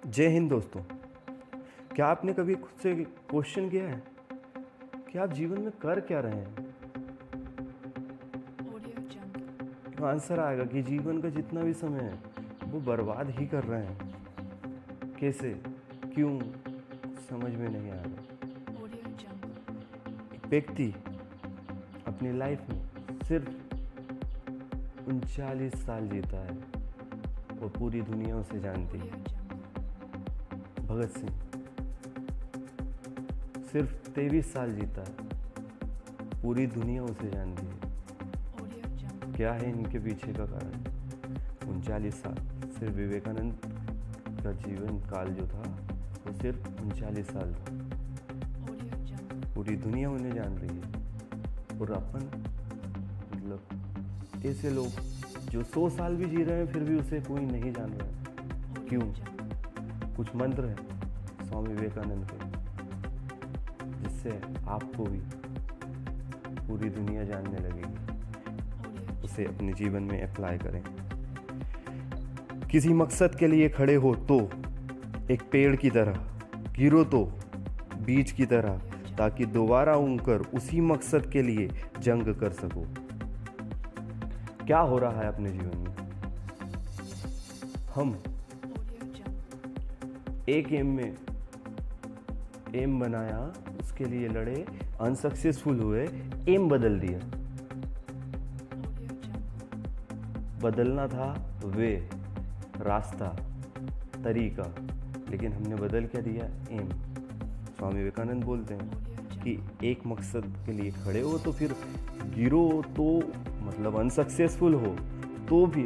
जय हिंद दोस्तों। क्या आपने कभी खुद से क्वेश्चन किया है कि आप जीवन में कर क्या रहे हैं? तो आंसर आएगा कि जीवन का जितना भी समय है वो बर्बाद ही कर रहे हैं। कैसे, क्यों, समझ में नहीं आ रहा। एक व्यक्ति अपनी लाइफ में सिर्फ 39 साल जीता है और पूरी दुनिया उसे जानती है। भगत सिंह सिर्फ 23 साल जीता है, पूरी दुनिया उसे जानती है। क्या है इनके पीछे का कारण? 39 साल। सिर्फ विवेकानंद का जीवन काल जो था वो सिर्फ 39 साल था। पूरी दुनिया उन्हें जान रही है। और अपन मतलब ऐसे लोग जो 100 साल भी जी रहे हैं फिर भी उसे कोई नहीं जान रहा है। क्यों? कुछ मंत्र है स्वामी विवेकानंद के जिससे आपको भी पूरी दुनिया जानने लगेगी। उसे अपने जीवन में अप्लाई करें। किसी मकसद के लिए खड़े हो तो एक पेड़ की तरह, गिरो तो बीज की तरह, ताकि दोबारा उगकर उसी मकसद के लिए जंग कर सको। क्या हो रहा है अपने जीवन में? हम एक एम बनाया, उसके लिए लड़े, अनसक्सेसफुल हुए, एम बदल दिया। बदलना था वे, रास्ता, तरीका, लेकिन हमने बदल क्या दिया? एम। स्वामी विवेकानंद बोलते हैं कि एक मकसद के लिए खड़े हो तो फिर गिरो तो मतलब अनसक्सेसफुल हो तो भी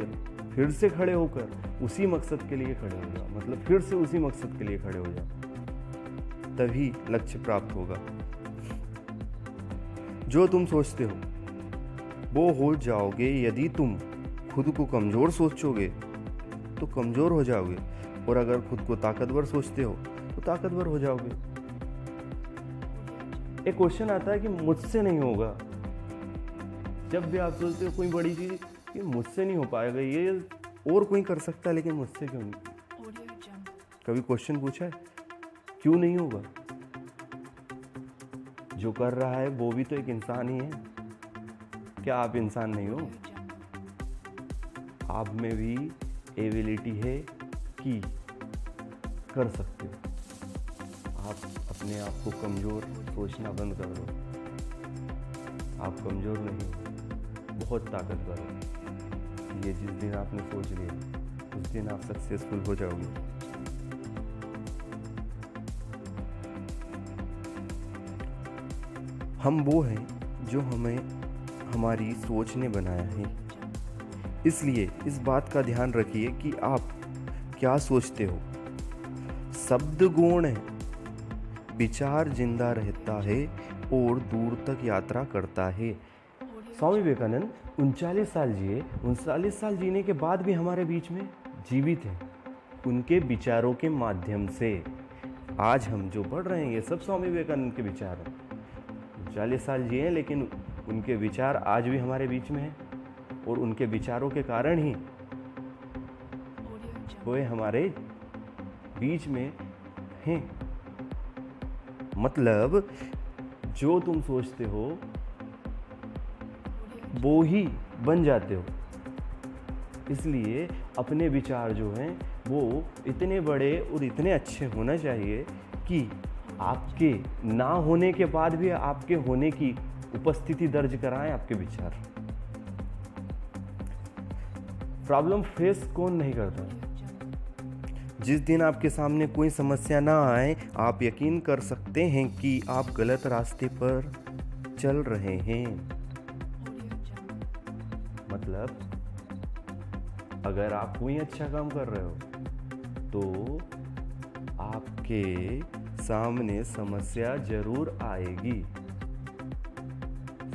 फिर से खड़े होकर उसी मकसद के लिए खड़े हो जाओ, मतलब फिर से उसी मकसद के लिए खड़े हो जाओ, तभी लक्ष्य प्राप्त होगा। जो तुम सोचते हो वो हो जाओगे। यदि तुम खुद को कमज़ोर सोचोगे तो कमज़ोर हो जाओगे, और अगर खुद को ताकतवर सोचते हो तो ताकतवर हो जाओगे। एक क्वेश्चन आता है कि मुझसे नहीं होगा। जब भी आप सोचते हो कोई बड़ी चीज़ कि मुझसे नहीं हो पाएगा, ये और कोई कर सकता है लेकिन मुझसे क्यों नहीं? कभी क्वेश्चन पूछा है क्यों नहीं होगा? जो कर रहा है वो भी तो एक इंसान ही है। क्या आप इंसान नहीं हो? आप में भी एबिलिटी है कि कर सकते हो। आप अपने आप को कमज़ोर सोचना बंद कर दो। आप कमज़ोर नहीं हो, बहुत ताकतवर हो। ये जिस दिन आपने सोच लिया उस दिन आप सक्सेसफुल हो जाओगे। हम वो हैं जो हमें हमारी सोच ने बनाया है। इसलिए इस बात का ध्यान रखिए कि आप क्या सोचते हो। शब्द गौण है, विचार जिंदा रहता है और दूर तक यात्रा करता है। स्वामी विवेकानंद 39 साल जिए। 39 साल जीने के बाद भी हमारे बीच में जीवित हैं, उनके विचारों के माध्यम से। आज हम जो पढ़ रहे हैं ये सब स्वामी विवेकानंद के विचार हैं। 39 साल जिए हैं लेकिन उनके विचार आज भी हमारे बीच में हैं, और उनके विचारों के कारण ही वो हमारे बीच में हैं। मतलब जो तुम सोचते हो वो ही बन जाते हो। इसलिए अपने विचार जो हैं वो इतने बड़े और इतने अच्छे होना चाहिए कि आपके ना होने के बाद भी आपके होने की उपस्थिति दर्ज कराएं आपके विचार। प्रॉब्लम फेस कौन नहीं करता? जिस दिन आपके सामने कोई समस्या ना आए, आप यकीन कर सकते हैं कि आप गलत रास्ते पर चल रहे हैं। मतलब अगर आप कोई अच्छा काम कर रहे हो तो आपके सामने समस्या जरूर आएगी।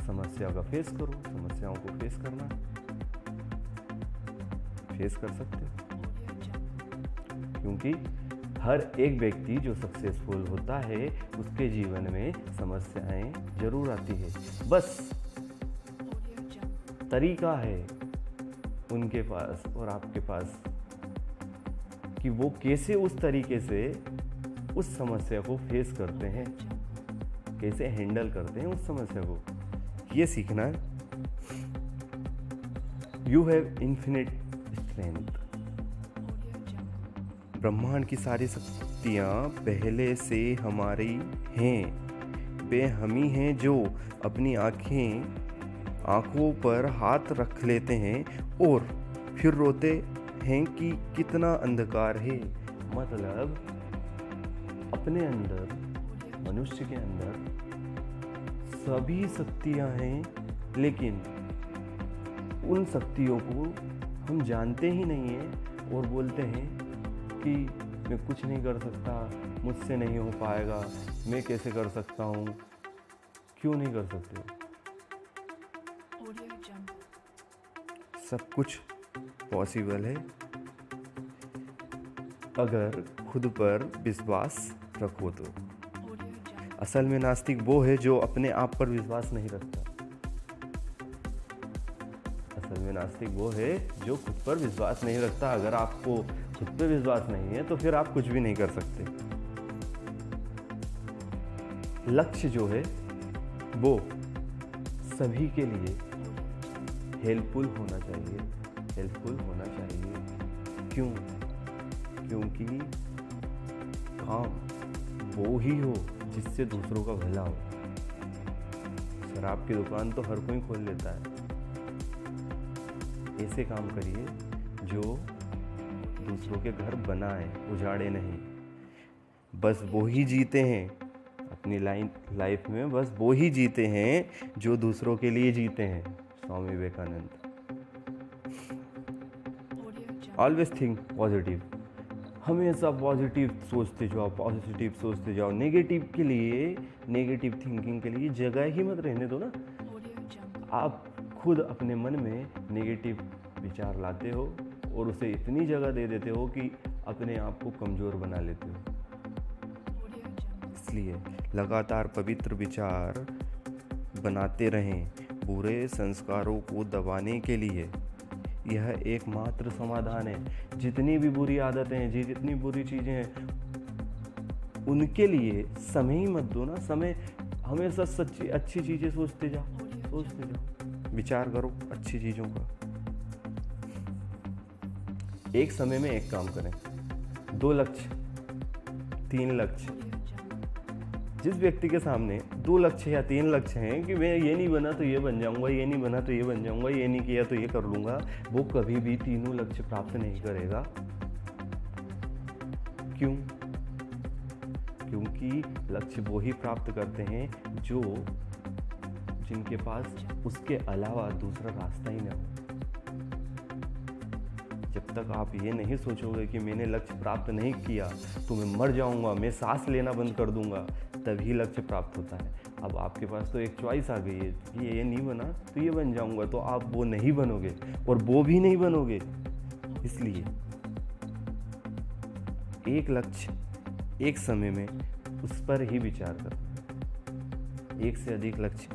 समस्या का फेस करो। समस्याओं को फेस करना, फेस कर सकते हो, क्योंकि हर एक व्यक्ति जो सक्सेसफुल होता है उसके जीवन में समस्याएं जरूर आती है। बस तरीका है उनके पास और आपके पास कि वो कैसे उस तरीके से उस समस्या को फेस करते हैं, कैसे हैंडल करते हैं उस समस्या को, ये सीखना है। You have infinite strength. ब्रह्मांड की सारी शक्तियाँ पहले से हमारी हैं। वे हम ही हैं जो अपनी आँखों पर हाथ रख लेते हैं और फिर रोते हैं कि कितना अंधकार है। मतलब अपने अंदर, मनुष्य के अंदर सभी शक्तियाँ हैं, लेकिन उन शक्तियों को हम जानते ही नहीं हैं और बोलते हैं कि मैं कुछ नहीं कर सकता, मुझसे नहीं हो पाएगा, मैं कैसे कर सकता हूँ। क्यों नहीं कर सकते हो? सब कुछ पॉसिबल है अगर खुद पर विश्वास रखो तो। असल में नास्तिक वो है जो अपने आप पर विश्वास नहीं रखता। असल में नास्तिक वो है जो खुद पर विश्वास नहीं रखता। अगर आपको खुद पे विश्वास नहीं है तो फिर आप कुछ भी नहीं कर सकते। लक्ष्य जो है वो सभी के लिए हेल्पफुल होना चाहिए। क्यों? क्योंकि काम वो ही हो जिससे दूसरों का भला हो। शराब की दुकान तो हर कोई खोल लेता है। ऐसे काम करिए जो दूसरों के घर बनाए, उजाड़े नहीं। बस वो ही जीते हैं अपनी लाइफ में, बस वो ही जीते हैं जो दूसरों के लिए जीते हैं। Swami Vivekananda. Always think positive. हमेशा पॉजिटिव सोचते जाओ। नेगेटिव थिंकिंग के लिए जगह ही मत रहने दो ना। आप खुद अपने मन में नेगेटिव विचार लाते हो और उसे इतनी जगह दे देते हो कि अपने आप को कमज़ोर बना लेते हो। इसलिए लगातार पवित्र विचार बनाते रहें। बुरे संस्कारों को दबाने के लिए यह एकमात्र समाधान है। जितनी भी बुरी आदतें हैं, जितनी बुरी चीज़ें हैं, उनके लिए समय ही मत दो ना। समय हमेशा सच्ची अच्छी चीज़ें सोचते जाओ। विचार करो अच्छी चीज़ों का। एक समय में एक काम करें। 2 लक्ष्य, 3 लक्ष्य। जिस व्यक्ति के सामने 2 लक्ष्य या 3 लक्ष्य हैं कि मैं ये नहीं बना तो ये बन जाऊंगा, ये नहीं बना तो ये बन जाऊंगा, ये नहीं किया तो ये कर लूंगा, वो कभी भी तीनों लक्ष्य प्राप्त नहीं करेगा। क्यों? क्योंकि लक्ष्य वो ही प्राप्त करते हैं जिनके पास उसके अलावा दूसरा रास्ता ही ना हो। जब तक आप ये नहीं सोचोगे कि मैंने लक्ष्य प्राप्त नहीं किया तो मैं मर जाऊंगा, मैं सांस लेना बंद कर दूंगा, तभी लक्ष्य प्राप्त होता है। अब आपके पास तो एक चॉइस आ गई है कि ये नहीं बना तो ये बन जाऊंगा, तो आप वो नहीं बनोगे और वो भी नहीं बनोगे। इसलिए एक लक्ष्य, एक समय में उस पर ही विचार करो। एक से अधिक लक्ष्य